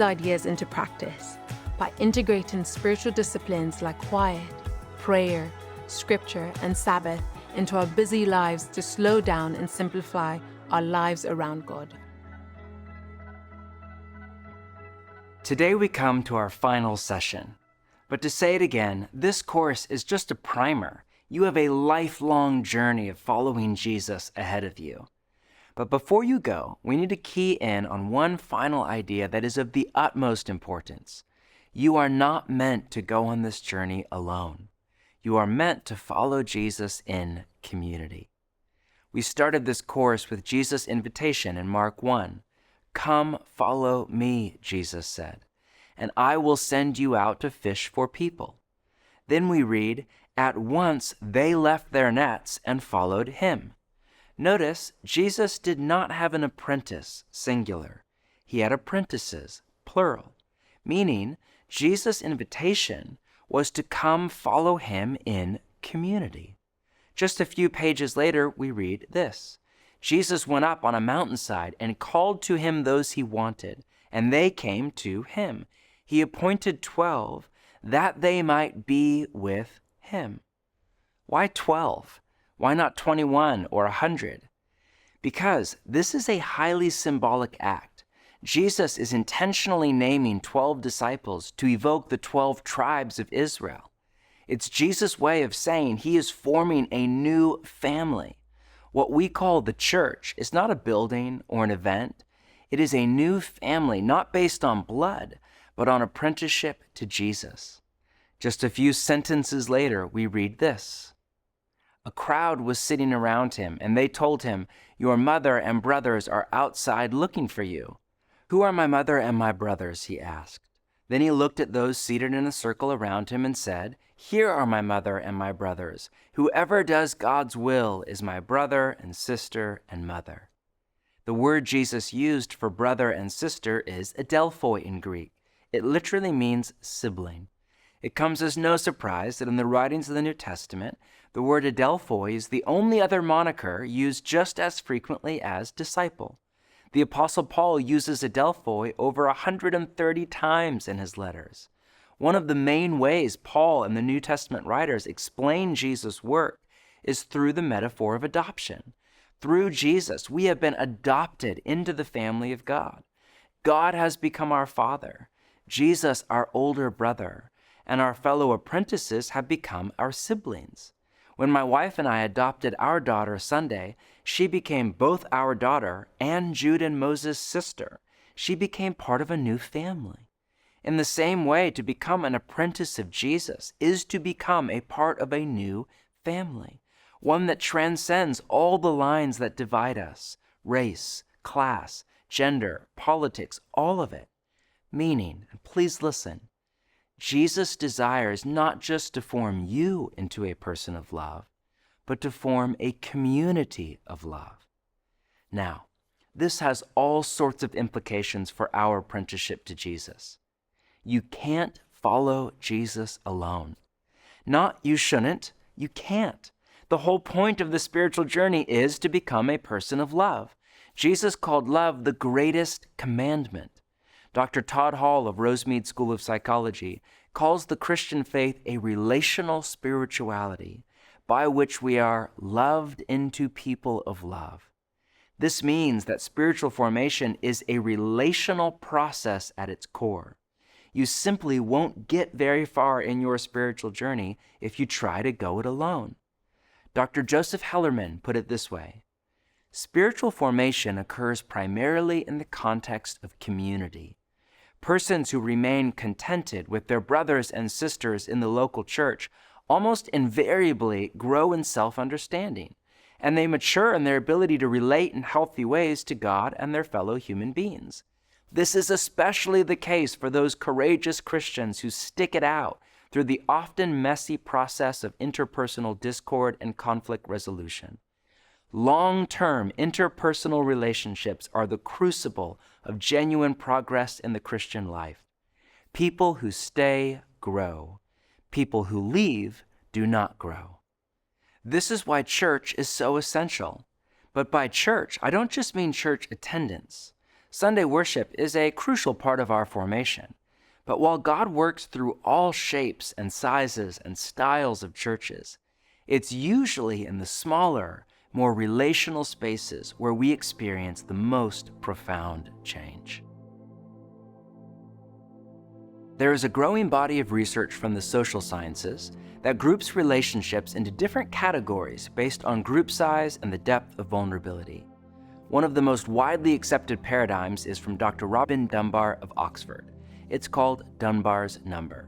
ideas into practice by integrating spiritual disciplines like quiet, prayer, scripture, and Sabbath into our busy lives to slow down and simplify our lives around God. Today we come to our final session. But to say it again, this course is just a primer. You have a lifelong journey of following Jesus ahead of you. But before you go, we need to key in on one final idea that is of the utmost importance. You are not meant to go on this journey alone. You are meant to follow Jesus in community. We started this course with Jesus' invitation in Mark 1. "Come, follow me," Jesus said, "and I will send you out to fish for people." Then we read, "At once they left their nets and followed him." Notice, Jesus did not have an apprentice, singular. He had apprentices, plural, meaning Jesus' invitation was to come follow him in community. Just a few pages later, we read this. Jesus went up on a mountainside and called to him those he wanted, and they came to him. He appointed 12 that they might be with him. Why 12? Why not 21 or 100? Because this is a highly symbolic act. Jesus is intentionally naming 12 disciples to evoke the 12 tribes of Israel. It's Jesus' way of saying he is forming a new family. What we call the church is not a building or an event. It is a new family, not based on blood, but on apprenticeship to Jesus. Just a few sentences later, we read this. A crowd was sitting around him, and they told him, "Your mother and brothers are outside looking for you." "Who are my mother and my brothers?" he asked. Then he looked at those seated in a circle around him and said, "Here are my mother and my brothers. Whoever does God's will is my brother and sister and mother." The word Jesus used for brother and sister is adelphoi in Greek. It literally means sibling. It comes as no surprise that in the writings of the New Testament, the word adelphoi is the only other moniker used just as frequently as disciple. The Apostle Paul uses adelphoi over 130 times in his letters. One of the main ways Paul and the New Testament writers explain Jesus' work is through the metaphor of adoption. Through Jesus, we have been adopted into the family of God. God has become our Father, Jesus our older brother, and our fellow apprentices have become our siblings. When my wife and I adopted our daughter Sunday, she became both our daughter and Jude and Moses' sister. She became part of a new family. In the same way, to become an apprentice of Jesus is to become a part of a new family, one that transcends all the lines that divide us, race, class, gender, politics, all of it. Meaning, and please listen, Jesus desires not just to form you into a person of love, but to form a community of love. Now, this has all sorts of implications for our apprenticeship to Jesus. You can't follow Jesus alone. Not you shouldn't, you can't. The whole point of the spiritual journey is to become a person of love. Jesus called love the greatest commandment. Dr. Todd Hall of Rosemead School of Psychology calls the Christian faith a relational spirituality by which we are loved into people of love. This means that spiritual formation is a relational process at its core. You simply won't get very far in your spiritual journey if you try to go it alone. Dr. Joseph Hellerman put it this way: spiritual formation occurs primarily in the context of community. Persons who remain contented with their brothers and sisters in the local church almost invariably grow in self-understanding, and they mature in their ability to relate in healthy ways to God and their fellow human beings. This is especially the case for those courageous Christians who stick it out through the often messy process of interpersonal discord and conflict resolution. Long-term interpersonal relationships are the crucible of genuine progress in the Christian life. People who stay grow. People who leave do not grow. This is why church is so essential. But by church, I don't just mean church attendance. Sunday worship is a crucial part of our formation. But while God works through all shapes and sizes and styles of churches, it's usually in the smaller, more relational spaces where we experience the most profound change. There is a growing body of research from the social sciences that groups relationships into different categories based on group size and the depth of vulnerability. One of the most widely accepted paradigms is from Dr. Robin Dunbar of Oxford. It's called Dunbar's number.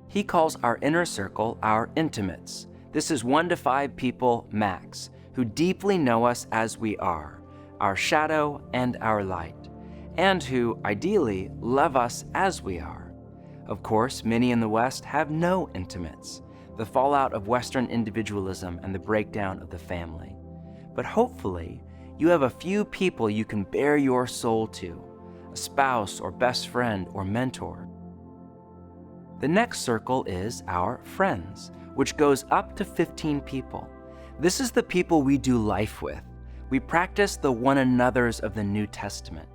He calls our inner circle our intimates. This is 1 to 5 people max, who deeply know us as we are, our shadow and our light, and who, ideally, love us as we are. Of course, many in the West have no intimates, the fallout of Western individualism and the breakdown of the family. But hopefully, you have a few people you can bare your soul to, a spouse or best friend or mentor. The next circle is our friends, which goes up to 15 people. This is the people we do life with. We practice the one another's of the New Testament.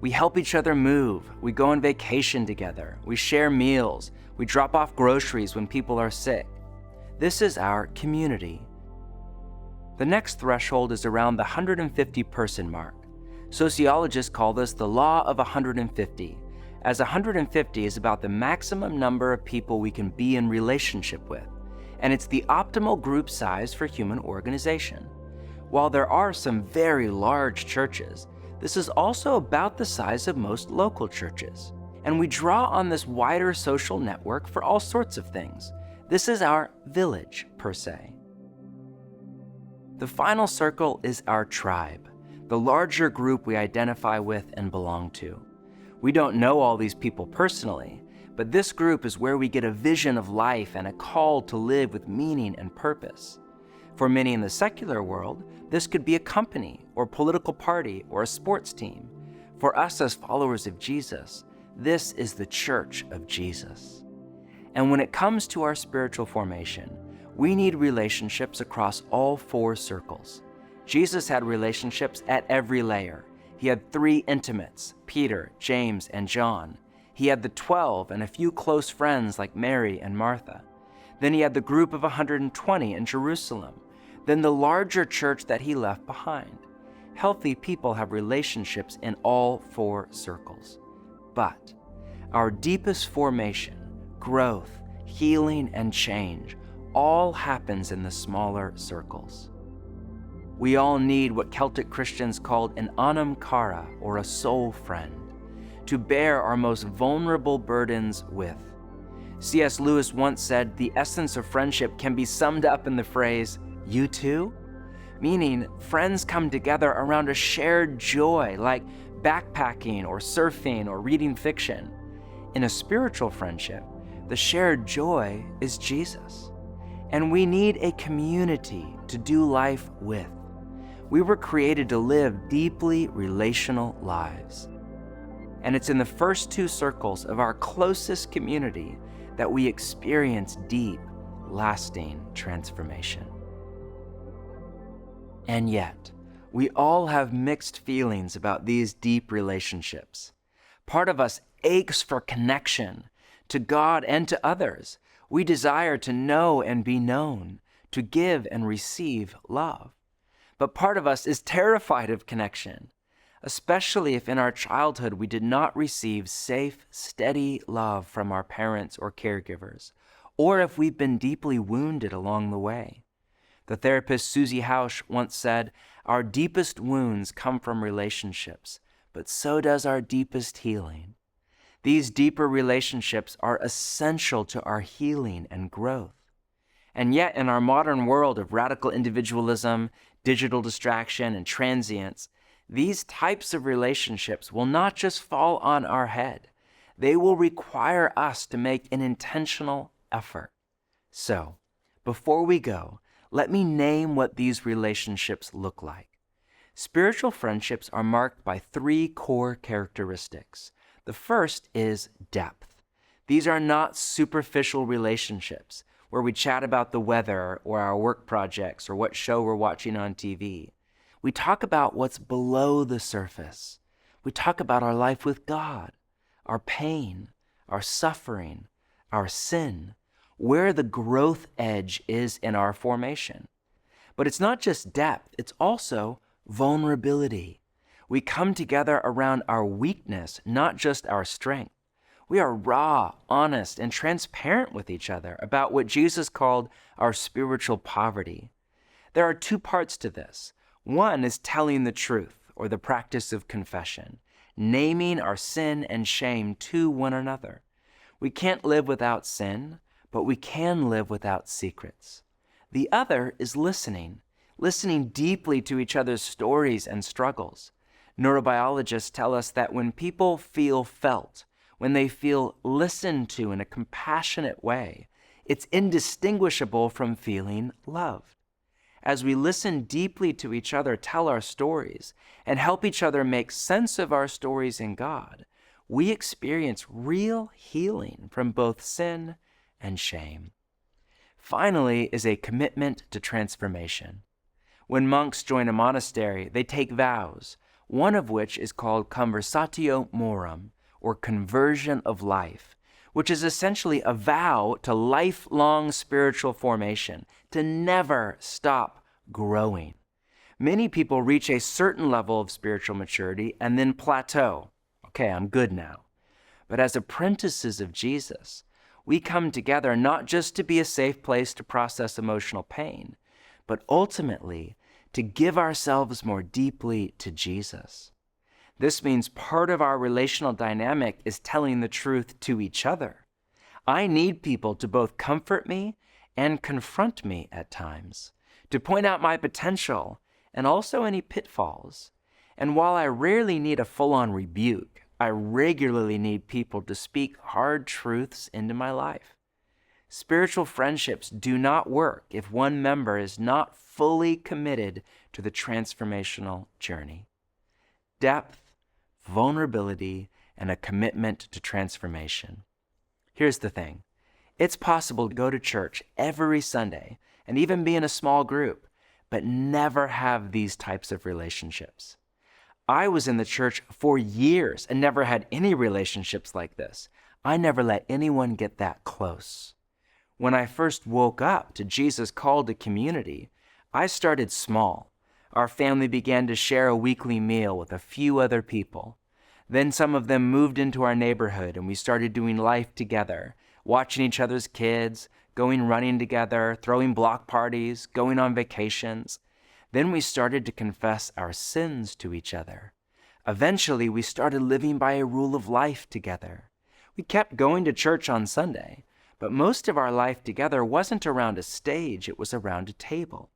We help each other move. We go on vacation together. We share meals. We drop off groceries when people are sick. This is our community. The next threshold is around the 150-person mark. Sociologists call this the law of 150, as 150 is about the maximum number of people we can be in relationship with, and it's the optimal group size for human organization. While there are some very large churches, this is also about the size of most local churches, and we draw on this wider social network for all sorts of things. This is our village, per se. The final circle is our tribe, the larger group we identify with and belong to. We don't know all these people personally, but this group is where we get a vision of life and a call to live with meaning and purpose. For many in the secular world, this could be a company or political party or a sports team. For us as followers of Jesus, this is the Church of Jesus. And when it comes to our spiritual formation, we need relationships across all 4 circles. Jesus had relationships at every layer. He had 3 intimates, Peter, James, and John. He had the 12 and a few close friends like Mary and Martha. Then he had the group of 120 in Jerusalem. Then the larger church that he left behind. Healthy people have relationships in all 4 circles. But our deepest formation, growth, healing, and change all happens in the smaller circles. We all need what Celtic Christians called an anam cara, or a soul friend, to bear our most vulnerable burdens with. C.S. Lewis once said the essence of friendship can be summed up in the phrase, "You too?" Meaning, friends come together around a shared joy, like backpacking or surfing or reading fiction. In a spiritual friendship, the shared joy is Jesus. And we need a community to do life with. We were created to live deeply relational lives. And it's in the first 2 circles of our closest community that we experience deep, lasting transformation. And yet, we all have mixed feelings about these deep relationships. Part of us aches for connection to God and to others. We desire to know and be known, to give and receive love. But part of us is terrified of connection, especially if in our childhood we did not receive safe, steady love from our parents or caregivers, or if we've been deeply wounded along the way. The therapist Susie Hausch once said, "Our deepest wounds come from relationships, but so does our deepest healing." These deeper relationships are essential to our healing and growth. And yet, in our modern world of radical individualism, digital distraction, and transience, these types of relationships will not just fall on our head. They will require us to make an intentional effort. So, before we go, let me name what these relationships look like. Spiritual friendships are marked by 3 core characteristics. The first is depth. These are not superficial relationships where we chat about the weather or our work projects or what show we're watching on TV. We talk about what's below the surface. We talk about our life with God, our pain, our suffering, our sin, where the growth edge is in our formation. But it's not just depth, it's also vulnerability. We come together around our weakness, not just our strength. We are raw, honest, and transparent with each other about what Jesus called our spiritual poverty. There are two parts to this. One is telling the truth, or the practice of confession, naming our sin and shame to one another. We can't live without sin, but we can live without secrets. The other is listening deeply to each other's stories and struggles. Neurobiologists tell us that when people feel felt, when they feel listened to in a compassionate way, it's indistinguishable from feeling loved. As we listen deeply to each other tell our stories and help each other make sense of our stories in God, we experience real healing from both sin and shame. Finally is a commitment to transformation. When monks join a monastery, they take vows, one of which is called conversatio morum, or conversion of life, which is essentially a vow to lifelong spiritual formation, to never stop growing. Many people reach a certain level of spiritual maturity and then plateau. Okay, I'm good now. But as apprentices of Jesus, we come together not just to be a safe place to process emotional pain, but ultimately to give ourselves more deeply to Jesus. This means part of our relational dynamic is telling the truth to each other. I need people to both comfort me and confront me at times, to point out my potential and also any pitfalls. And while I rarely need a full-on rebuke, I regularly need people to speak hard truths into my life. Spiritual friendships do not work if one member is not fully committed to the transformational journey. Depth, vulnerability, and a commitment to transformation. Here's the thing. It's possible to go to church every Sunday and even be in a small group, but never have these types of relationships. I was in the church for years and never had any relationships like this. I never let anyone get that close. When I first woke up to Jesus' call to community, I started small. Our family began to share a weekly meal with a few other people. Then some of them moved into our neighborhood and we started doing life together, watching each other's kids, going running together, throwing block parties, going on vacations. Then we started to confess our sins to each other. Eventually, we started living by a rule of life together. We kept going to church on Sunday, but most of our life together wasn't around a stage, it was around a table.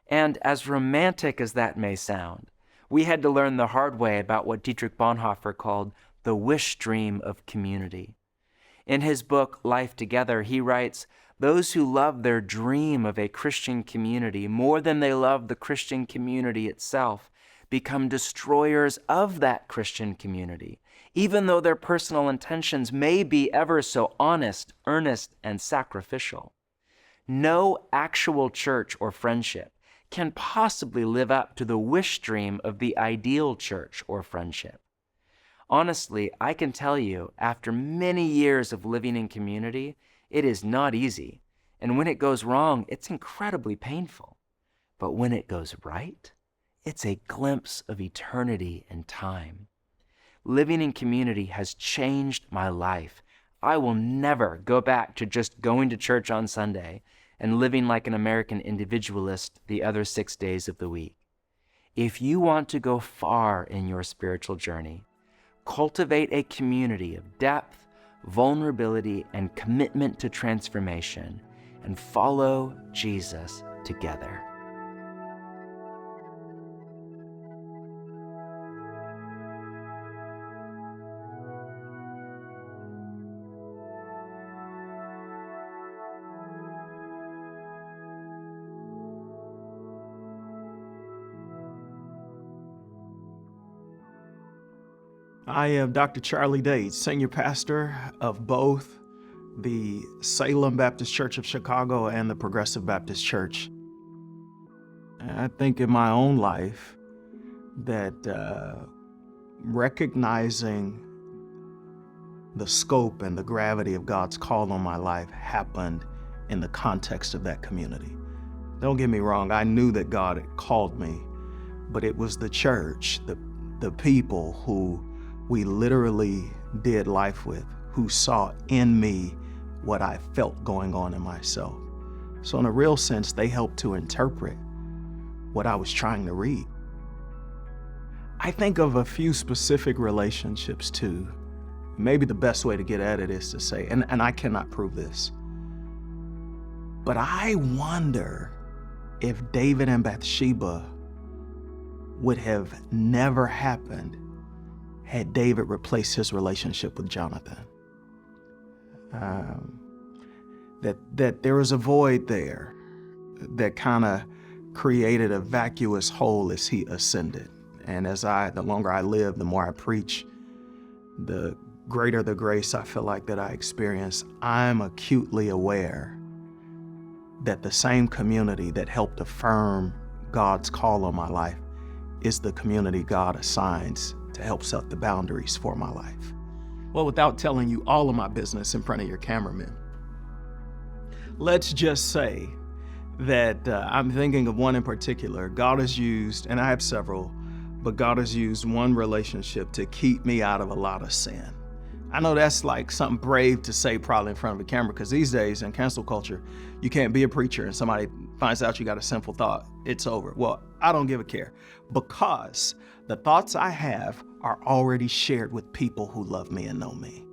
And as romantic as that may sound, we had to learn the hard way about what Dietrich Bonhoeffer called the wish dream of community. In his book, Life Together, he writes, "Those who love their dream of a Christian community more than they love the Christian community itself become destroyers of that Christian community, even though their personal intentions may be ever so honest, earnest, and sacrificial. No actual church or friendship can possibly live up to the wish dream of the ideal church or friendship." Honestly, I can tell you, after many years of living in community, it is not easy. And when it goes wrong, it's incredibly painful. But when it goes right, it's a glimpse of eternity and time. Living in community has changed my life. I will never go back to just going to church on Sunday and living like an American individualist the other 6 days of the week. If you want to go far in your spiritual journey, cultivate a community of depth, vulnerability, and commitment to transformation, and follow Jesus together. I am Dr. Charlie Dates, Senior Pastor of both the Salem Baptist Church of Chicago and the Progressive Baptist Church. I think in my own life that recognizing the scope and the gravity of God's call on my life happened in the context of that community. Don't get me wrong, I knew that God had called me, but it was the church, the people who we literally did life with, who saw in me what I felt going on in myself. So in a real sense, they helped to interpret what I was trying to read. I think of a few specific relationships too. Maybe the best way to get at it is to say, and I cannot prove this, but I wonder if David and Bathsheba would have never happened had David replaced his relationship with Jonathan. That there was a void there that kind of created a vacuous hole as he ascended. And the longer I live, the more I preach, the greater the grace I feel like that I experience. I'm acutely aware that the same community that helped affirm God's call on my life is the community God assigns to help set the boundaries for my life. Well, without telling you all of my business in front of your cameramen, let's just say that I'm thinking of one in particular. God has used, and I have several, but God has used one relationship to keep me out of a lot of sin. I know that's like something brave to say probably in front of a camera, because these days in cancel culture, you can't be a preacher and somebody finds out you got a sinful thought, it's over. Well, I don't give a care, because the thoughts I have are already shared with people who love me and know me.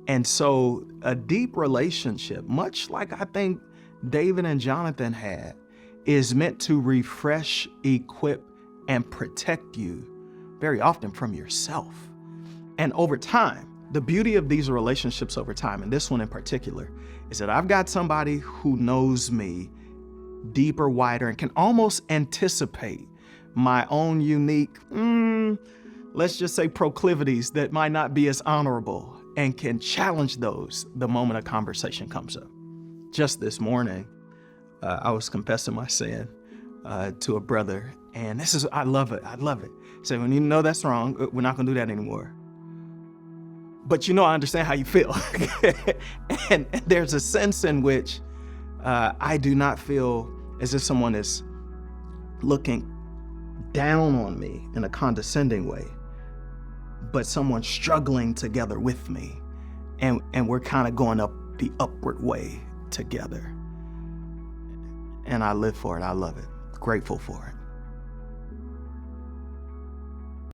And so a deep relationship, much like I think David and Jonathan had, is meant to refresh, equip, and protect you very often from yourself. And over time, the beauty of these relationships over time, and this one in particular, is that I've got somebody who knows me deeper, wider, and can almost anticipate my own unique, let's just say proclivities that might not be as honorable, and can challenge those the moment a conversation comes up. Just this morning, I was confessing my sin to a brother, and I love it. So when you know that's wrong, we're not gonna do that anymore. But I understand how you feel. and there's a sense in which I do not feel as if someone is looking down on me in a condescending way, but someone struggling together with me. And we're kind of going up the upward way together. And I live for it. I love it. Grateful for it.